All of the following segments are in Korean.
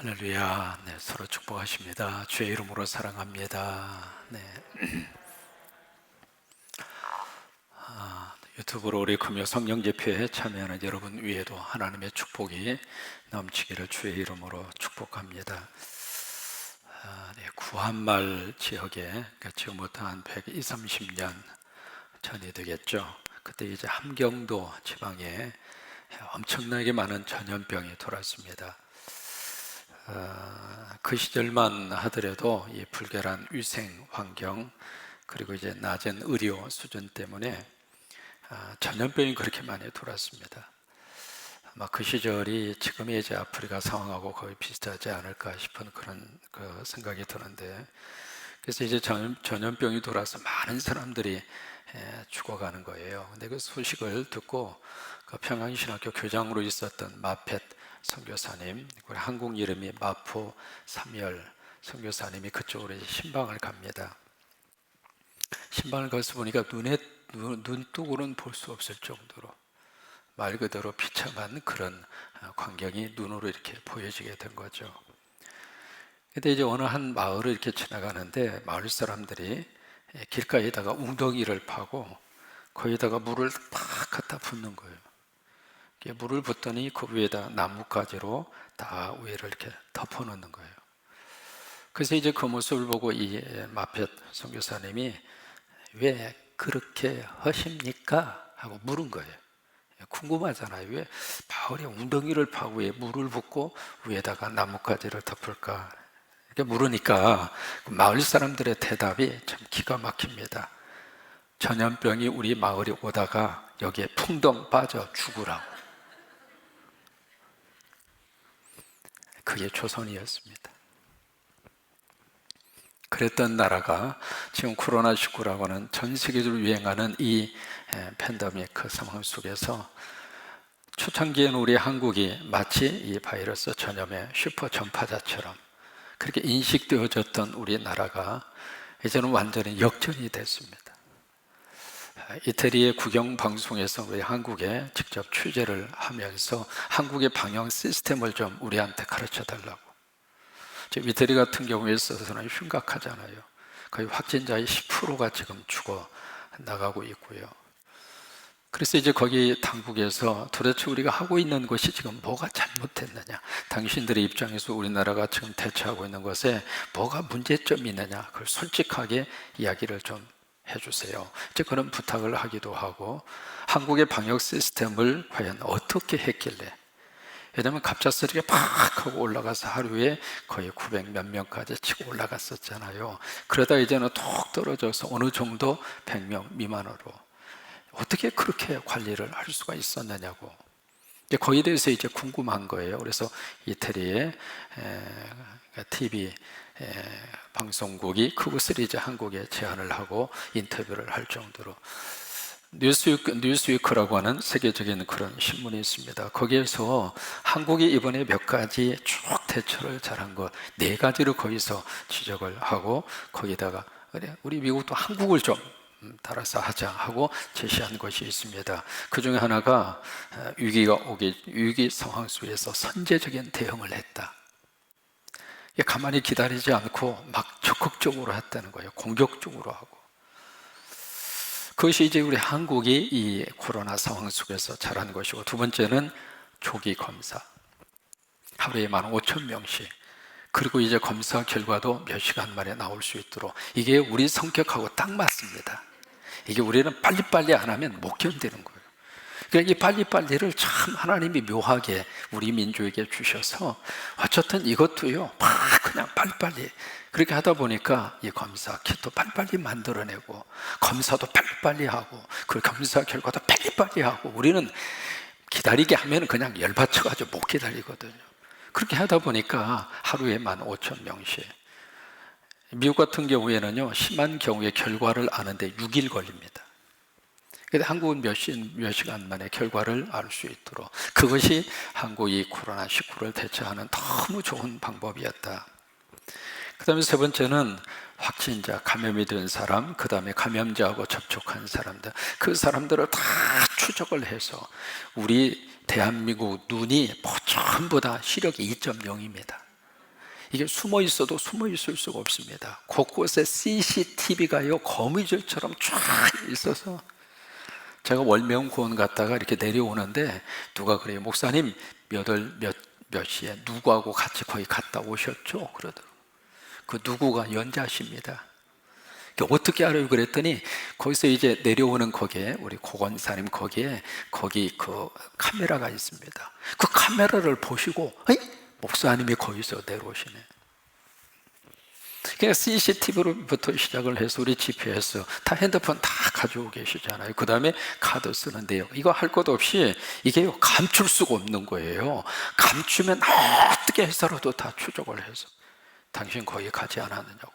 할렐루야. 네, 서로 축복하십니다. 주의 이름으로 사랑합니다. 네. 유튜브로 우리 금요 성령 집회에 참여하는 여러분 위에도 하나님의 축복이 넘치기를 주의 이름으로 축복합니다. 네, 구한말 지역에 지금부터 한 120, 30년 전이 되겠죠. 그때 이제 함경도 지방에 엄청나게 많은 전염병이 돌았습니다. 그 시절만 하더라도 이 불결한 위생 환경 그리고 이제 낮은 의료 수준 때문에 전염병이 그렇게 많이 돌았습니다. 아마 그 시절이 지금의 이제 아프리카 상황하고 거의 비슷하지 않을까 싶은 그런 생각이 드는데, 그래서 이제 전염병이 돌아서 많은 사람들이 죽어가는 거예요. 근데 그 소식을 듣고 그 평양신학교 교장으로 있었던 마펫 선교사님, 한국 이름이 마포 삼열 선교사님이 그쪽으로 이제 신방을 갑니다. 신방을 가서 보니까 눈뜨고는 볼 수 없을 정도로 말 그대로 비참한 그런 광경이 눈으로 이렇게 보여지게 된 거죠. 근데 이제 어느 한 마을을 이렇게 지나가는데 마을 사람들이 길가에다가 웅덩이를 파고 거기다가 물을 팍 갖다 붓는 거예요. 물을 붓더니 그 위에다 나뭇가지로 다 위를 이렇게 덮어놓는 거예요. 그래서 이제 그 모습을 보고 이 마펫 선교사님이 왜 그렇게 하십니까? 하고 물은 거예요. 궁금하잖아요. 왜 마을에 웅덩이를 파고 왜 물을 붓고 위에다가 나뭇가지를 덮을까? 이렇게 물으니까 마을 사람들의 대답이 참 기가 막힙니다. 전염병이 우리 마을에 오다가 여기에 풍덩 빠져 죽으라고. 그게 조선이었습니다. 그랬던 나라가 지금 코로나19라고 하는 전 세계적으로 유행하는 이 팬데믹 그 상황 속에서 초창기에는 우리 한국이 마치 이 바이러스 전염의 슈퍼 전파자처럼 그렇게 인식되어졌던 우리나라가 이제는 완전히 역전이 됐습니다. 이태리의 국영방송에서 우리 한국에 직접 취재를 하면서 한국의 방역 시스템을 좀 우리한테 가르쳐 달라고. 이태리 같은 경우에 있어서는 심각하잖아요. 거의 확진자의 10%가 지금 죽어 나가고 있고요. 그래서 이제 거기 당국에서 도대체 우리가 하고 있는 것이 지금 뭐가 잘못됐느냐, 당신들의 입장에서 우리나라가 지금 대처하고 있는 것에 뭐가 문제점이 있느냐, 그걸 솔직하게 이야기를 좀 해주세요. 이제 그런 부탁을 하기도 하고, 한국의 방역 시스템을 과연 어떻게 했길래, 왜냐하면 갑작스럽게 팍 하고 올라가서 하루에 거의 900 몇 명까지 치고 올라갔었잖아요. 그러다 이제는 톡 떨어져서 어느 정도 100명 미만으로 어떻게 그렇게 관리를 할 수가 있었느냐고. 이제 거기에 대해서 이제 궁금한 거예요. 그래서 이태리의 TV 방송국이 그것을 이제 한국에 제안을 하고 인터뷰를 할 정도로, 뉴스위크라고 하는 세계적인 그런 신문이 있습니다. 거기에서 한국이 이번에 몇 가지 쭉 대처를 잘한 것 4가지를 거기서 지적을 하고, 거기다가 우리 미국도 한국을 좀 따라서 하자 하고 제시한 것이 있습니다. 그 중에 하나가 위기 상황 속에서 선제적인 대응을 했다. 가만히 기다리지 않고 막 적극적으로 했다는 거예요. 공격적으로 하고. 그것이 이제 우리 한국이 이 코로나 상황 속에서 잘한 것이고, 두 번째는 조기 검사. 하루에 15,000명씩. 그리고 이제 검사 결과도 몇 시간 만에 나올 수 있도록. 이게 우리 성격하고 딱 맞습니다. 이게 우리는 빨리빨리 안 하면 못 견디는 거예요. 그러니까 이 빨리빨리를 참 하나님이 묘하게 우리 민족에게 주셔서 어쨌든 이것도요 막 그냥 빨리빨리 그렇게 하다 보니까 이 검사 키트도 빨리빨리 만들어내고 검사도 빨리빨리 하고 그 검사 결과도 빨리빨리 하고, 우리는 기다리게 하면 그냥 열받쳐가지고 못 기다리거든요. 그렇게 하다 보니까 하루에 15,000명씩. 미국 같은 경우에는요 심한 경우에 결과를 아는데 6일 걸립니다. 근데 한국은 몇 시간 만에 결과를 알 수 있도록, 그것이 한국이 코로나19를 대처하는 너무 좋은 방법이었다. 그 다음에 세 번째는 확진자, 감염이 된 사람, 그 다음에 감염자하고 접촉한 사람들, 그 사람들을 다 추적을 해서 우리 대한민국 눈이 전부 다 시력이 2.0입니다. 이게 숨어 있어도 숨어 있을 수가 없습니다. 곳곳에 CCTV가요 거미줄처럼 쫙 있어서, 제가 월명고원 갔다가 이렇게 내려오는데 누가 그래요, 목사님 몇 시에 누구하고 같이 거기 갔다 오셨죠? 그러더라고요. 그 누구가 연자십니다. 어떻게 알아요? 그랬더니 거기서 이제 내려오는 거기에, 우리 고건사님 거기 그 카메라가 있습니다. 그 카메라를 보시고 목사님이 거기서 내려오시네. 그러니까 CCTV로부터 시작을 해서 우리 GPS 다 핸드폰 다 가지고 계시잖아요. 그 다음에 카드 쓰는데요, 이거 할 것 없이 이게요 감출 수가 없는 거예요. 감추면 어떻게 해서라도 다 추적을 해서 당신 거기 가지 않았느냐고,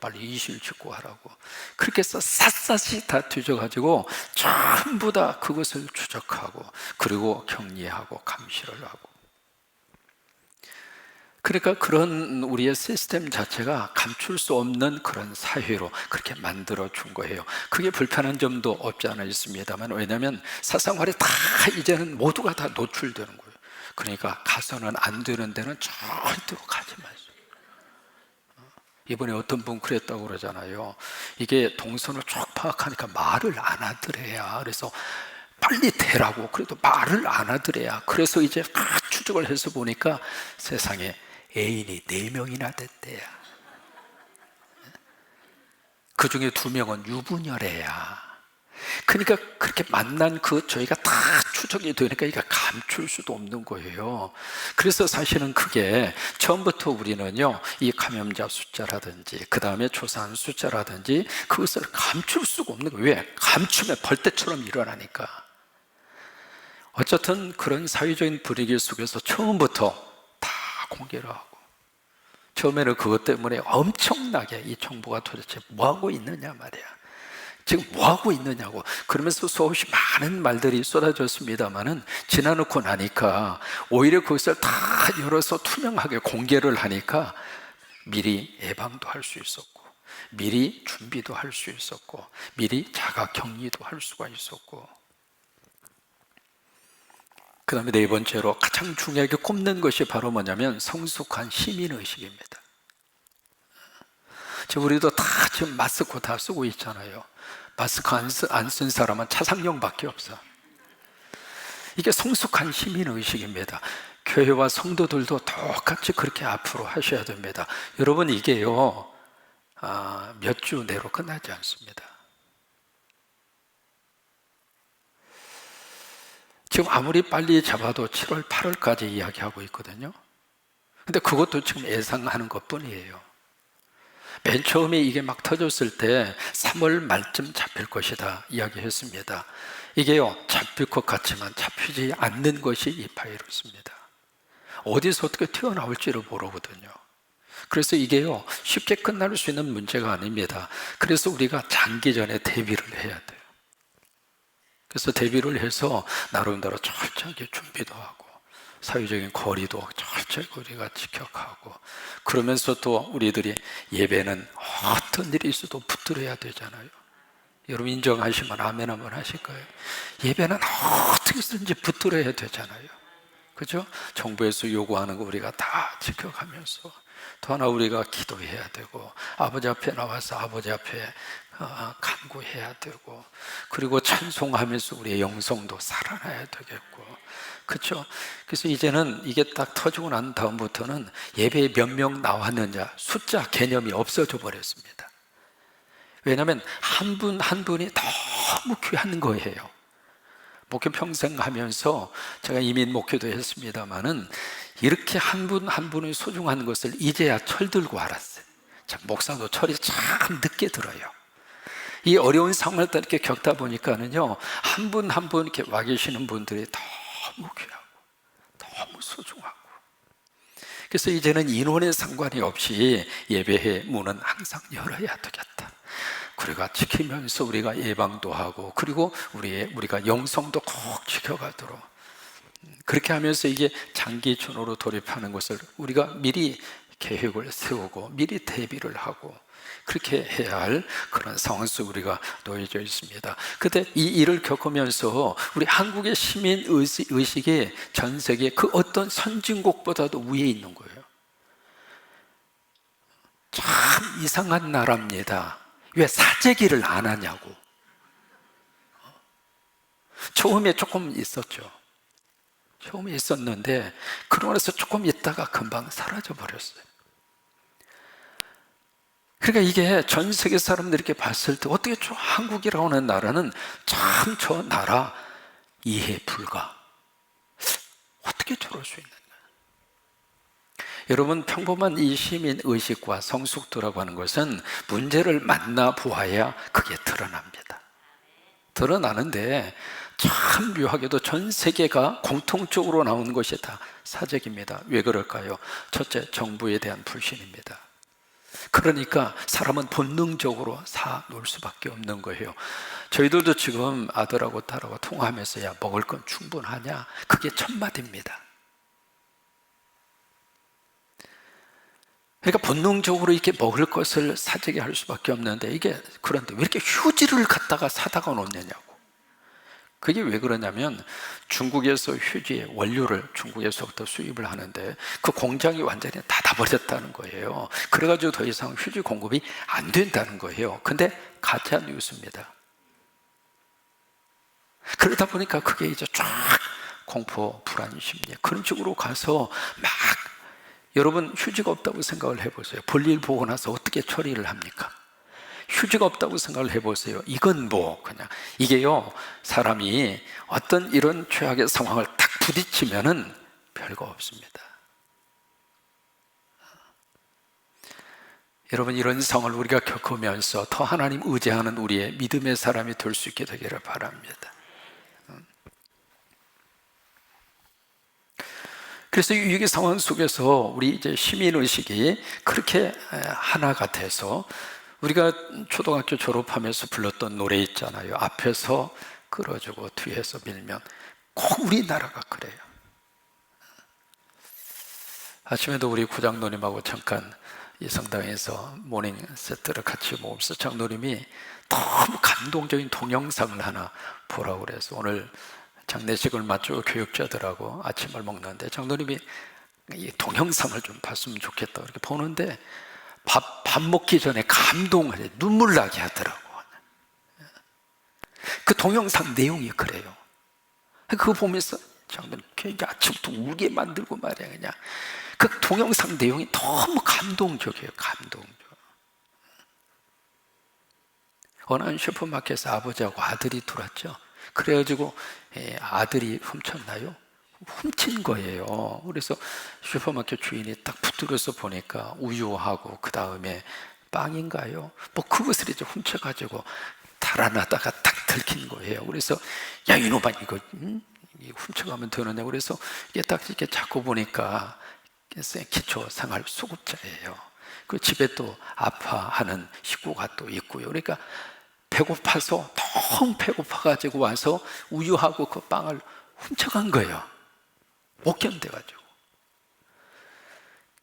빨리 이실 짓고 하라고, 그렇게 해서 샅샅이 다 뒤져가지고 전부 다 그것을 추적하고, 그리고 격리하고 감시를 하고. 그러니까 그런 우리의 시스템 자체가 감출 수 없는 그런 사회로 그렇게 만들어 준 거예요. 그게 불편한 점도 없지 않아 있습니다만, 왜냐하면 사생활이 다 이제는 모두가 다 노출되는 거예요. 그러니까 가서는 안 되는 데는 절대로 가지 마세요. 이번에 어떤 분 그랬다고 그러잖아요. 이게 동선을 쭉 파악하니까 말을 안 하더래야. 그래서 빨리 대라고, 그래도 말을 안 하더래야. 그래서 이제 추적을 해서 보니까 세상에 애인이 4명이나 됐대야. 그 중에 2명은 유부녀래야. 그러니까 그렇게 만난 저희가 다 추적이 되니까 이게 감출 수도 없는 거예요. 그래서 사실은 그게 처음부터 우리는요, 이 감염자 숫자라든지 그 다음에 조사한 숫자라든지 그것을 감출 수가 없는 거예요. 왜? 감추면 벌떼처럼 일어나니까. 어쨌든 그런 사회적인 분위기 속에서 처음부터 다 공개를 하고, 처음에는 그것 때문에 엄청나게 이 정부가 도대체 뭐하고 있느냐 말이야, 지금 뭐하고 있느냐고, 그러면서 수없이 많은 말들이 쏟아졌습니다마는 지나놓고 나니까 오히려 그것을 다 열어서 투명하게 공개를 하니까 미리 예방도 할 수 있었고, 미리 준비도 할 수 있었고, 미리 자가 격리도 할 수가 있었고, 그 다음에 4번째로 가장 중요하게 꼽는 것이 바로 뭐냐면 성숙한 시민의식입니다. 지금 우리도 다 지금 마스크 다 쓰고 있잖아요. 마스크 안 쓴 사람은 차상용밖에 없어. 이게 성숙한 시민의식입니다. 교회와 성도들도 똑같이 그렇게 앞으로 하셔야 됩니다. 여러분, 이게요 몇 주 내로 끝나지 않습니다. 지금 아무리 빨리 잡아도 7월 8월까지 이야기하고 있거든요. 근데 그것도 지금 예상하는 것뿐이에요. 맨 처음에 이게 막 터졌을 때 3월 말쯤 잡힐 것이다 이야기했습니다. 이게요 잡힐 것 같지만 잡히지 않는 것이 이 바이러스입니다. 어디서 어떻게 튀어나올지를 모르거든요. 그래서 이게요 쉽게 끝날 수 있는 문제가 아닙니다. 그래서 우리가 장기전에 대비를 해야 돼요. 그래서 대비를 해서 나름대로 철저하게 준비도 하고, 사회적인 거리도 철저히 우리가 지켜가고, 그러면서 또 우리들이 예배는 어떤 일이 있어도 붙들어야 되잖아요. 여러분 인정하시면 아멘 한번 하실 거예요. 예배는 어떻게든지 붙들어야 되잖아요. 그죠? 정부에서 요구하는 거 우리가 다 지켜가면서, 또 하나 우리가 기도해야 되고, 아버지 앞에 나와서 아버지 앞에 간구해야 되고, 그리고 찬송하면서 우리의 영성도 살아나야 되겠고, 그렇죠? 그래서 이제는 이게 딱 터지고 난 다음부터는 예배에 몇 명 나왔느냐 숫자 개념이 없어져 버렸습니다. 왜냐하면 한 분 한 분이 너무 귀한 거예요. 목회 평생 하면서 제가 이민 목회도 했습니다마는 이렇게 한 분 한 분이 소중한 것을 이제야 철들고 알았어요. 참, 목사도 철이 참 늦게 들어요. 이 어려운 상황을 이렇게 겪다 보니까는요, 한 분 한 분 이렇게 와 계시는 분들이 너무 귀하고 너무 소중하고, 그래서 이제는 인원에 상관이 없이 예배의 문은 항상 열어야 되겠다. 우리가 지키면서 우리가 예방도 하고, 그리고 우리가 영성도 꼭 지켜가도록, 그렇게 하면서 이게 장기전으로 돌입하는 것을 우리가 미리 계획을 세우고 미리 대비를 하고, 그렇게 해야 할 그런 상황 속에 우리가 놓여져 있습니다. 근데 이 일을 겪으면서 우리 한국의 시민 의식이 전 세계 그 어떤 선진국보다도 위에 있는 거예요. 참 이상한 나라입니다. 왜 사재기를 안 하냐고. 처음에 조금 있었죠. 처음에 있었는데 그러고 나서 조금 있다가 금방 사라져 버렸어요. 그러니까 이게 전 세계 사람들이 이렇게 봤을 때 어떻게 한국이라고 하는 나라는 참 저 나라 이해 불가. 어떻게 저럴 수 있는가? 여러분, 평범한 이 시민 의식과 성숙도라고 하는 것은 문제를 만나 보아야 그게 드러납니다. 드러나는데 참 묘하게도 전 세계가 공통적으로 나오는 것이 다 사재기입니다. 왜 그럴까요? 첫째, 정부에 대한 불신입니다. 그러니까 사람은 본능적으로 사놓을 수밖에 없는 거예요. 저희들도 지금 아들하고 딸하고 통화하면서 야, 먹을 건 충분하냐? 그게 첫 마디입니다. 그러니까 본능적으로 이렇게 먹을 것을 사재기 할 수밖에 없는데 이게 그런데 왜 이렇게 휴지를 갖다가 사다가 놓느냐고. 그게 왜 그러냐면 중국에서 휴지의 원료를 중국에서부터 수입을 하는데 그 공장이 완전히 닫아버렸다는 거예요. 그래가지고 더 이상 휴지 공급이 안 된다는 거예요. 근데 가짜 뉴스입니다. 그러다 보니까 그게 이제 쫙 공포, 불안 심리 그런 쪽으로 가서 막 여러분 휴지가 없다고 생각을 해보세요. 볼일 보고 나서 어떻게 처리를 합니까? 휴지가 없다고 생각을 해보세요. 이건 뭐 그냥 이게요, 사람이 어떤 이런 최악의 상황을 딱 부딪히면은 별거 없습니다. 여러분, 이런 상황을 우리가 겪으면서 더 하나님 의지하는 우리의 믿음의 사람이 될 수 있게 되기를 바랍니다. 그래서 이 위기 상황 속에서 우리 이제 시민의식이 그렇게 하나가 돼서 우리가 초등학교 졸업하면서 불렀던 노래 있잖아요. 앞에서 끌어주고 뒤에서 밀면 꼭 우리나라가 그래요. 아침에도 우리 구장노님하고 잠깐 이 성당에서 모닝 세트를 같이 모으면서 장노님이 너무 감동적인 동영상을 하나 보라고 그래서 오늘 장례식을 마치고 교육자들하고 아침을 먹는데 장로님이 이 동영상을 좀 봤으면 좋겠다 이렇게 보는데 밥 먹기 전에 감동을 해 눈물 나게 하더라고. 그 동영상 내용이 그래요. 그거 보면서 장로님 굉장히 아침부터 울게 만들고 말이야. 그냥 그 동영상 내용이 너무 감동적이에요. 감동적. 어느 한 슈퍼마켓에서 아버지하고 아들이 들어왔죠. 그래가지고 아들이 훔쳤나요? 훔친 거예요. 그래서 슈퍼마켓 주인이 딱 붙들어서 보니까 우유하고 그 다음에 빵인가요? 뭐 그것을 이제 훔쳐가지고 달아나다가 딱 들킨 거예요. 그래서 야 이놈아 이거 훔쳐가면 되느냐? 그래서 이게 딱 이렇게 잡고 보니까 기초 생활 수급자예요. 그 집에 또 아파하는 식구가 또 있고요. 그러니까 배고파서 너무 배고파가지고 와서 우유하고 그 빵을 훔쳐간 거예요. 못 견뎌가지고.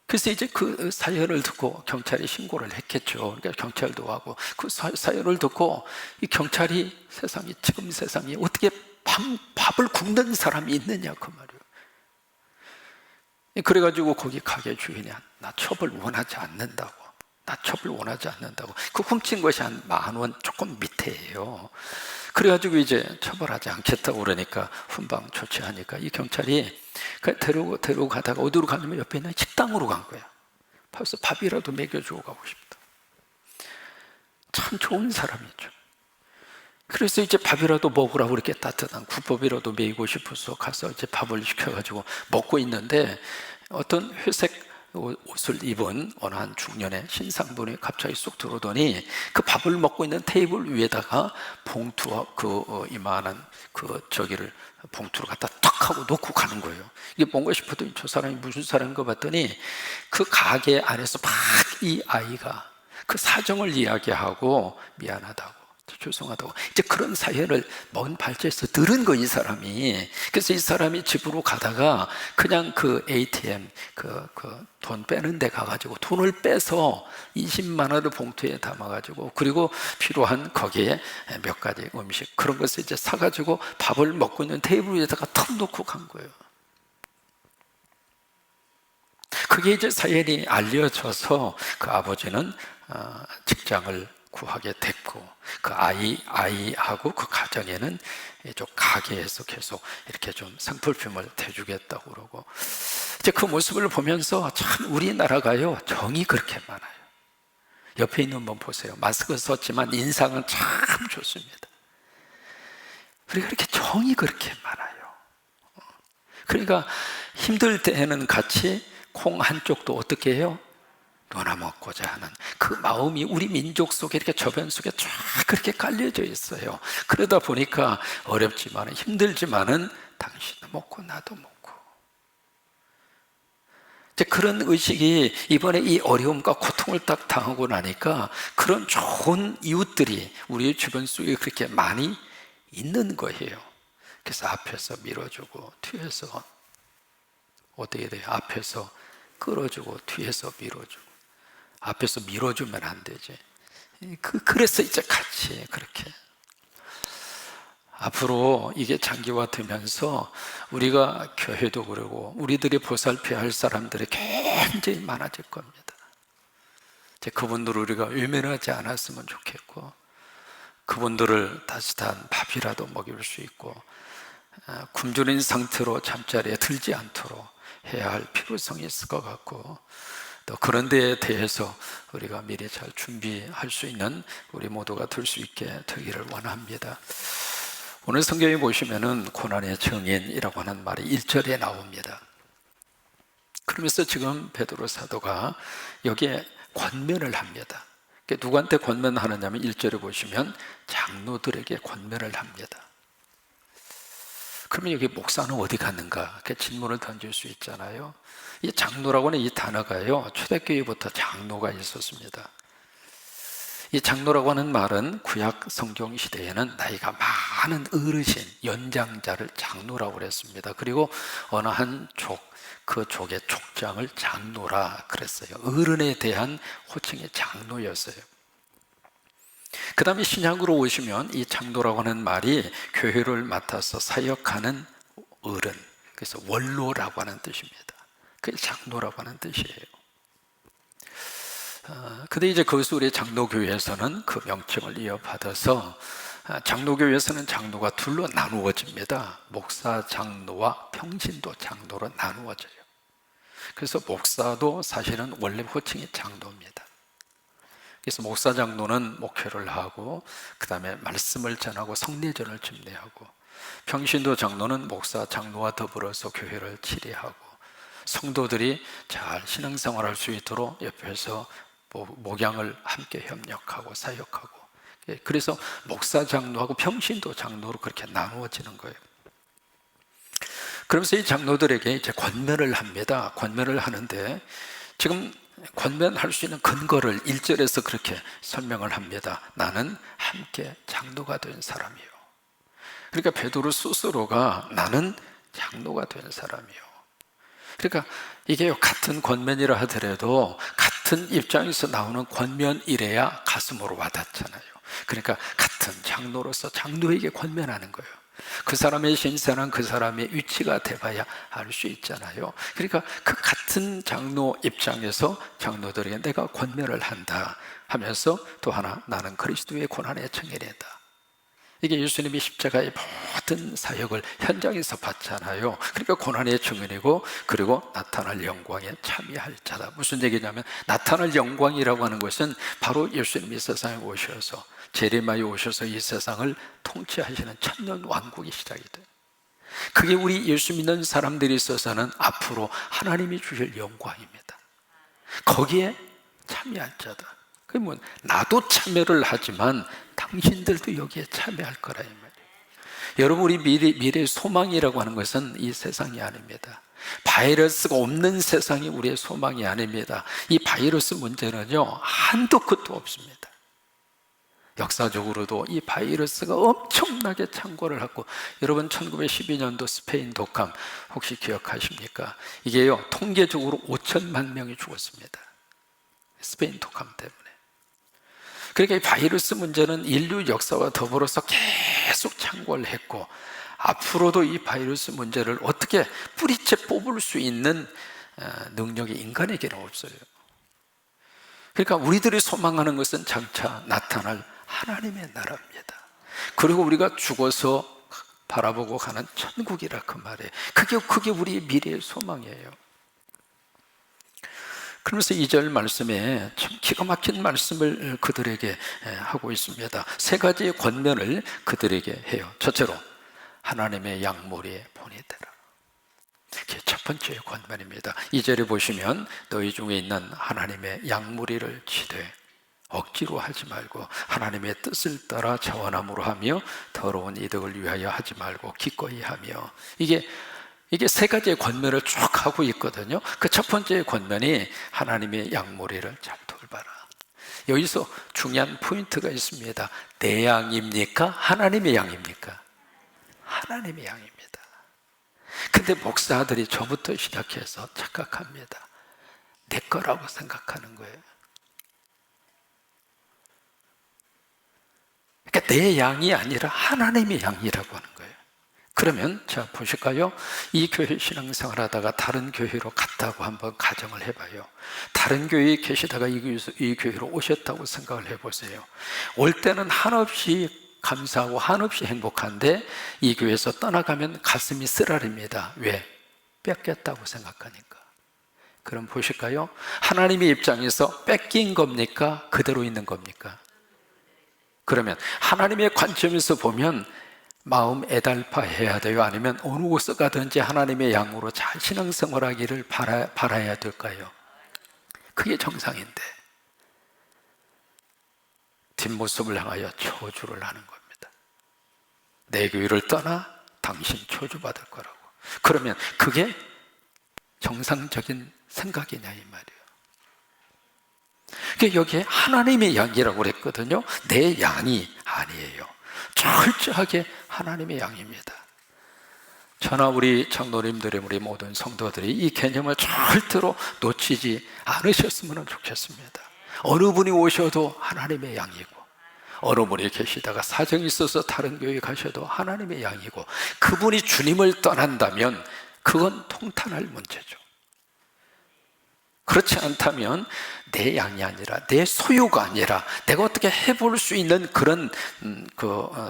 그래서 이제 그 사연을 듣고 경찰이 신고를 했겠죠. 그러니까 경찰도 하고 그 사연을 듣고 이 경찰이 세상에 지금 세상에 어떻게 밥을 굶는 사람이 있느냐 그 말이에요. 그래가지고 거기 가게 주인이 나 처벌 원하지 않는다고. 나 처벌 원하지 않는다고. 그 훔친 것이 한 10,000원 조금 밑에예요. 그래가지고 이제 처벌하지 않겠다고 그러니까 훈방 조치하니까 이 경찰이 데리고 가다가 어디로 가냐면 옆에 있는 식당으로 간 거야. 벌써 밥이라도 먹여주고 가고 싶다. 참 좋은 사람이죠. 그래서 이제 밥이라도 먹으라고 이렇게 따뜻한 국밥이라도 먹이고 싶어서 가서 이제 밥을 시켜가지고 먹고 있는데 어떤 회색 옷을 입은 어느 한 중년의 신상분이 갑자기 쑥 들어오더니 그 밥을 먹고 있는 테이블 위에다가 봉투와 이만한 저기를 봉투를 갖다 탁 하고 놓고 가는 거예요. 이게 뭔가 싶었더니 저 사람이 무슨 사람인가 봤더니 그 가게 안에서 막 이 아이가 그 사정을 이야기하고 미안하다고 죄송하다고 이제 그런 사연을 먼 발자에서 들은 거 이 사람이. 그래서 이 사람이 집으로 가다가 그냥 그 ATM 돈 빼는 데 가가지고 돈을 빼서 20만 원을 봉투에 담아가지고 그리고 필요한 거기에 몇 가지 음식 그런 것을 이제 사가지고 밥을 먹고 있는 테이블 위에다가 탁 놓고 간 거예요. 그게 이제 사연이 알려져서 그 아버지는 직장을 구하게 됐고, 그 아이하고 그 가정에는 좀 가게에서 계속 이렇게 좀 상품을 대주겠다고 그러고, 이제 그 모습을 보면서 참 우리나라가요, 정이 그렇게 많아요. 옆에 있는 분 보세요. 마스크 썼지만 인상은 참 좋습니다. 그리고 이렇게 정이 그렇게 많아요. 그러니까 힘들 때에는 같이 콩 한쪽도 어떻게 해요? 놓아 먹고자 하는 그 마음이 우리 민족 속에 이렇게 저변 속에 쫙 그렇게 깔려져 있어요. 그러다 보니까 어렵지만 힘들지만은 당신도 먹고 나도 먹고, 이제 그런 의식이 이번에 이 어려움과 고통을 딱 당하고 나니까 그런 좋은 이웃들이 우리 주변 속에 그렇게 많이 있는 거예요. 그래서 앞에서 밀어주고 뒤에서 어떻게 돼요? 앞에서 끌어주고 뒤에서 밀어주고. 앞에서 밀어주면 안 되지. 그래서 이제 같이 그렇게 앞으로 이게 장기화되면서 우리가 교회도 그러고 우리들이 보살펴야 할 사람들이 굉장히 많아질 겁니다. 이제 그분들을 우리가 외면하지 않았으면 좋겠고, 그분들을 따뜻한 밥이라도 먹일 수 있고, 굶주린 상태로 잠자리에 들지 않도록 해야 할 필요성이 있을 것 같고, 또 그런 데에 대해서 우리가 미리 잘 준비할 수 있는 우리 모두가 될 수 있게 되기를 원합니다. 오늘 성경에 보시면은 고난의 증인이라고 하는 말이 1절에 나옵니다. 그러면서 지금 베드로 사도가 여기에 권면을 합니다. 누구한테 권면하느냐면 1절에 보시면 장로들에게 권면을 합니다. 그러면 여기 목사는 어디 갔는가? 이렇게 질문을 던질 수 있잖아요. 이 장로라고 하는 이 단어가요, 초대교회부터 장로가 있었습니다. 이 장로라고 하는 말은 구약 성경 시대에는 나이가 많은 어르신, 연장자를 장로라고 그랬습니다. 그리고 어느 한 족, 그 족의 족장을 장로라 그랬어요. 어른에 대한 호칭이 장로였어요. 그 다음에 신약으로 오시면 이 장로라고 하는 말이 교회를 맡아서 사역하는 어른, 그래서 원로라고 하는 뜻입니다. 그게 장로라고 하는 뜻이에요. 근데 이제 그것을 우리 장로교회에서는 그 명칭을 이어받아서 장로교회에서는 장로가 둘로 나누어집니다. 목사 장로와 평신도 장로로 나누어져요. 그래서 목사도 사실은 원래 호칭이 장로입니다. 그래서 목사 장로는 목회를 하고 그 다음에 말씀을 전하고 성례전을 집례하고, 평신도 장로는 목사 장로와 더불어서 교회를 치리하고 성도들이 잘 신앙생활할 수 있도록 옆에서 목양을 함께 협력하고 사역하고, 그래서 목사 장로하고 평신도 장로로 그렇게 나누어지는 거예요. 그러면서 이 장로들에게 이제 권면을 합니다. 권면을 하는데 지금 권면할 수 있는 근거를 1절에서 그렇게 설명을 합니다. 나는 함께 장로가 된 사람이요. 그러니까 베드로 스스로가 나는 장로가 된 사람이요. 그러니까 이게 같은 권면이라 하더라도 같은 입장에서 나오는 권면이래야 가슴으로 와닿잖아요. 그러니까 같은 장로로서 장로에게 권면하는 거예요. 그 사람의 신세는 그 사람의 위치가 돼봐야 알 수 있잖아요. 그러니까 그 같은 장로 입장에서 장로들에게 내가 권면을 한다 하면서 또 하나, 나는 그리스도의 고난의 증인이다. 이게 예수님이 십자가의 모든 사역을 현장에서 받잖아요. 그러니까 고난의 증인이고, 그리고 나타날 영광에 참여할 자다. 무슨 얘기냐면 나타날 영광이라고 하는 것은 바로 예수님이 세상에 오셔서 재림하여 오셔서 이 세상을 통치하시는 천년 왕국이 시작이 돼요. 그게 우리 예수 믿는 사람들이 있어서는 앞으로 하나님이 주실 영광입니다. 거기에 참여할 자다. 그러면 나도 참여를 하지만 당신들도 여기에 참여할 거라 이 말이에요. 여러분, 우리 미래의 소망이라고 하는 것은 이 세상이 아닙니다. 바이러스가 없는 세상이 우리의 소망이 아닙니다. 이 바이러스 문제는요, 한도 끝도 없습니다. 역사적으로도 이 바이러스가 엄청나게 창궐을 하고, 여러분 1912년도 스페인 독감 혹시 기억하십니까? 이게요, 통계적으로 5천만 명이 죽었습니다. 스페인 독감 때문에. 그러니까 이 바이러스 문제는 인류 역사와 더불어서 계속 창궐했고, 앞으로도 이 바이러스 문제를 어떻게 뿌리채 뽑을 수 있는 능력이 인간에게는 없어요. 그러니까 우리들이 소망하는 것은 장차 나타날 하나님의 나라입니다. 그리고 우리가 죽어서 바라보고 가는 천국이라 그 말이에요. 그게 우리의 미래의 소망이에요. 그러면서 2절 말씀에 참 기가 막힌 말씀을 그들에게 하고 있습니다. 세 가지의 권면을 그들에게 해요. 첫째로 하나님의 양무리에 본이 되라. 이게 첫 번째 권면입니다. 2절에 보시면 너희 중에 있는 하나님의 양무리를 치되 억지로 하지 말고 하나님의 뜻을 따라 자원함으로 하며 더러운 이득을 위하여 하지 말고 기꺼이 하며, 이게 세 가지의 권면을 쭉 하고 있거든요. 그 첫 번째 권면이 하나님의 양무리를 잘 돌봐라. 여기서 중요한 포인트가 있습니다. 내 양입니까? 하나님의 양입니까? 하나님의 양입니다. 근데 목사들이 저부터 시작해서 착각합니다. 내 거라고 생각하는 거예요. 그러니까 내 양이 아니라 하나님의 양이라고 하는 거예요. 그러면 자 보실까요? 이 교회 신앙생활 하다가 다른 교회로 갔다고 한번 가정을 해봐요. 다른 교회에 계시다가 이 교회로 오셨다고 생각을 해보세요. 올 때는 한없이 감사하고 한없이 행복한데 이 교회에서 떠나가면 가슴이 쓰라립니다. 왜? 뺏겼다고 생각하니까. 그럼 보실까요? 하나님의 입장에서 뺏긴 겁니까? 그대로 있는 겁니까? 그러면 하나님의 관점에서 보면 마음 애달파해야 돼요? 아니면 어느 곳에 가든지 하나님의 양으로 잘 신앙생활하기를 바라야 될까요? 그게 정상인데 뒷모습을 향하여 저주를 하는 겁니다. 내 교회를 떠나 당신 저주받을 거라고. 그러면 그게 정상적인 생각이냐 이 말이에요. 그러니까 여기에 하나님의 양이라고 그랬거든요. 내 양이 아니에요. 철저하게 하나님의 양입니다. 저나 우리 장로님들의 우리 모든 성도들이 이 개념을 절대로 놓치지 않으셨으면 좋겠습니다. 어느 분이 오셔도 하나님의 양이고, 어느 분이 계시다가 사정이 있어서 다른 교회에 가셔도 하나님의 양이고, 그분이 주님을 떠난다면 그건 통탄할 문제죠. 그렇지 않다면 내 양이 아니라 내 소유가 아니라 내가 어떻게 해볼 수 있는 그런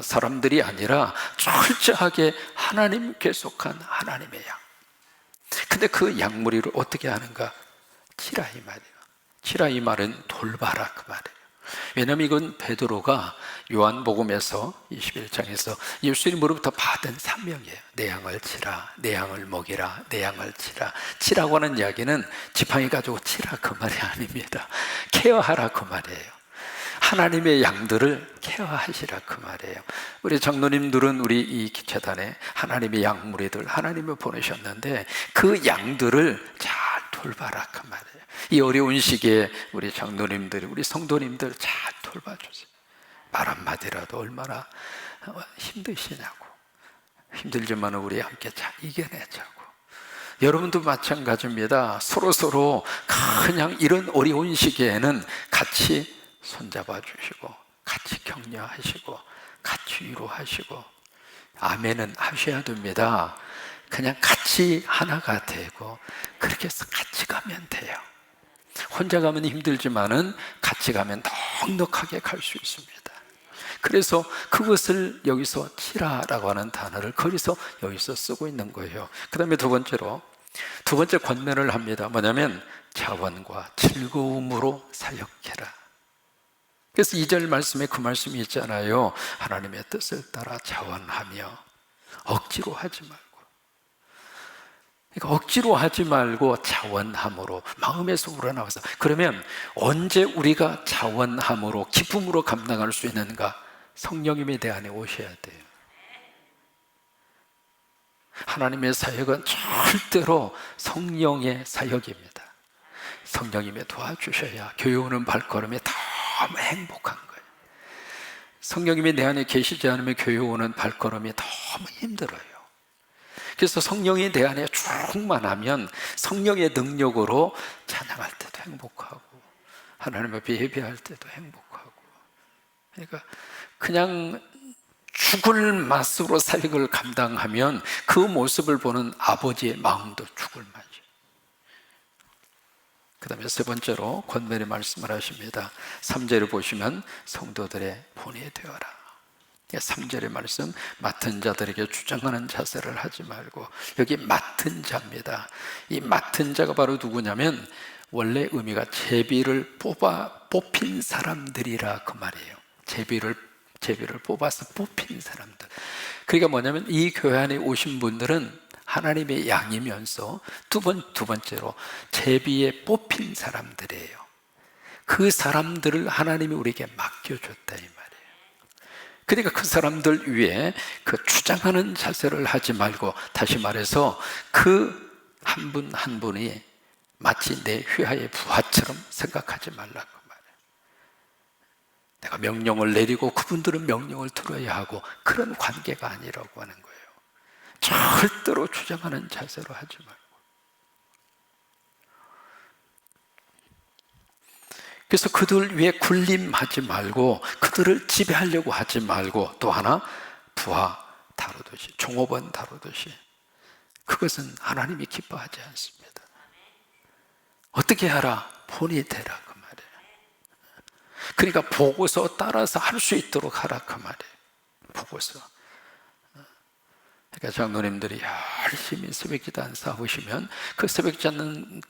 사람들이 아니라 철저하게 하나님께 속한 하나님의 양. 근데 그 양무리를 어떻게 하는가? 치라 이 말이에요. 치라 이 말은 돌봐라 그 말이에요. 왜냐하면 이건 베드로가 요한복음에서 21장에서 예수님으로부터 받은 사명이에요. 내 양을 치라, 내 양을 먹이라, 내 양을 치라. 치라고 하는 이야기는 지팡이 가지고 치라 그 말이 아닙니다. 케어하라 그 말이에요. 하나님의 양들을 케어하시라 그 말이에요. 우리 장로님들은 우리 이 기체단에 하나님의 양무리들 하나님을 보내셨는데 그 양들을 잘 돌봐라 그 말이에요. 이 어려운 시기에 우리 장로님들, 우리 성도님들 잘 돌봐주세요. 말 한마디라도 얼마나 힘드시냐고. 힘들지만 우리 함께 잘 이겨내자고. 여러분도 마찬가지입니다. 서로 그냥 이런 어려운 시기에는 같이 손잡아 주시고 같이 격려하시고 같이 위로하시고 아멘은 하셔야 됩니다. 그냥 같이 하나가 되고 그렇게 해서 같이 가면 돼요. 혼자 가면 힘들지만은 같이 가면 넉넉하게 갈 수 있습니다. 그래서 그것을 여기서 치라라고 하는 단어를 거기서 여기서 쓰고 있는 거예요. 그 다음에 두 번째 권면을 합니다. 뭐냐면 자원과 즐거움으로 사역해라. 그래서 2절 말씀에 그 말씀이 있잖아요. 하나님의 뜻을 따라 자원하며 억지로 하지 말고. 그러니까 억지로 하지 말고 자원함으로 마음에서 우러나와서. 그러면 언제 우리가 자원함으로 기쁨으로 감당할 수 있는가? 성령님이 내 안에 오셔야 돼요. 하나님의 사역은 절대로 성령의 사역입니다. 성령님이 도와주셔야 교회 오는 발걸음이 너무 행복한 거예요. 성령님이 내 안에 계시지 않으면 교회 오는 발걸음이 너무 힘들어요. 그래서 성령이 내 안에 충만하면 성령의 능력으로 찬양할 때도 행복하고 하나님 앞에 예배할 때도 행복하고. 그러니까 그냥 죽을 맛으로 사역을 감당하면 그 모습을 보는 아버지의 마음도 죽을 맛이에요. 그 다음에 세 번째로 권면의 말씀을 하십니다. 3절을 보시면 성도들의 본이 되어라. 3절의 말씀, 맡은 자들에게 주장하는 자세를 하지 말고, 여기 맡은 자입니다. 이 맡은 자가 바로 누구냐면 원래 의미가 제비를 뽑힌 사람들이라 그 말이에요. 제비를 뽑아서 뽑힌 사람들. 그러니까 뭐냐면 이 교회 안에 오신 분들은 하나님의 양이면서 두 번째로 제비에 뽑힌 사람들이에요. 그 사람들을 하나님이 우리에게 맡겨줬다 이 말이에요. 그러니까 그 사람들 위에 그 주장하는 자세를 하지 말고, 다시 말해서 그 한 분 한 분이 마치 내 휘하의 부하처럼 생각하지 말라고 말해요. 내가 명령을 내리고 그분들은 명령을 들어야 하고, 그런 관계가 아니라고 하는 거예요. 절대로 주장하는 자세로 하지 말고. 그래서 그들 위에 군림하지 말고, 그들을 지배하려고 하지 말고, 또 하나 부하 다루듯이, 종업원 다루듯이. 그것은 하나님이 기뻐하지 않습니다. 어떻게 하라? 본이 되라 그 말이에요. 그러니까 보고서 따라서 할 수 있도록 하라 그 말이에요. 보고서. 그러니까 장로님들이 열심히 새벽기도 안 싸우시면 그 새벽기도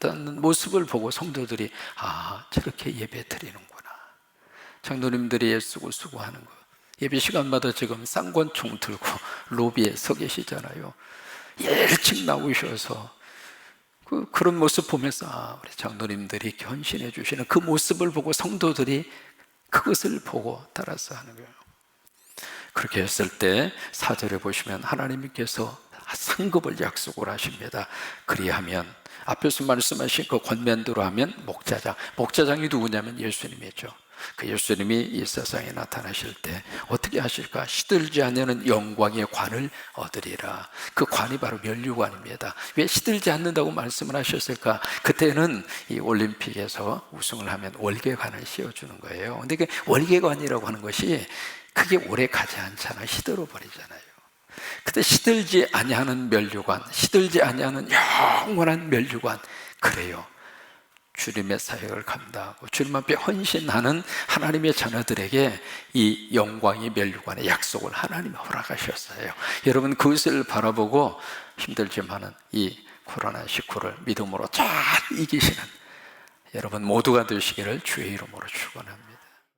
않는 모습을 보고 성도들이 저렇게 예배 드리는구나. 장로님들이 애쓰고 수고하는 거. 예배 시간마다 지금 쌍권총 들고 로비에 서 계시잖아요. 일찍 나오셔서 그런 모습 보면서 우리 장로님들이 헌신해 주시는 그 모습을 보고 성도들이 그것을 보고 따라서 하는 거예요. 그렇게 했을 때 4절에 보시면 하나님께서 상급을 약속을 하십니다. 그리하면 앞에서 말씀하신 그 권면대로 하면 목자장이 누구냐면 예수님이죠. 그 예수님이 이 세상에 나타나실 때 어떻게 하실까? 시들지 않는 영광의 관을 얻으리라. 그 관이 바로 면류관입니다. 왜 시들지 않는다고 말씀을 하셨을까? 그때는 이 올림픽에서 우승을 하면 월계관을 씌워주는 거예요. 근데 그 월계관이라고 하는 것이 그게 오래 가지 않잖아요. 시들어 버리잖아요. 그때 시들지 아니하는 면류관, 시들지 아니하는 영원한 면류관. 그래요. 주님의 사역을 감당하고 주님 앞에 헌신하는 하나님의 자녀들에게 이 영광의 면류관의 약속을 하나님이 허락하셨어요. 여러분 그것을 바라보고 힘들지만은 이 코로나19를 믿음으로 잘 이기시는 여러분 모두가 되시기를 주의 이름으로 축원합니다.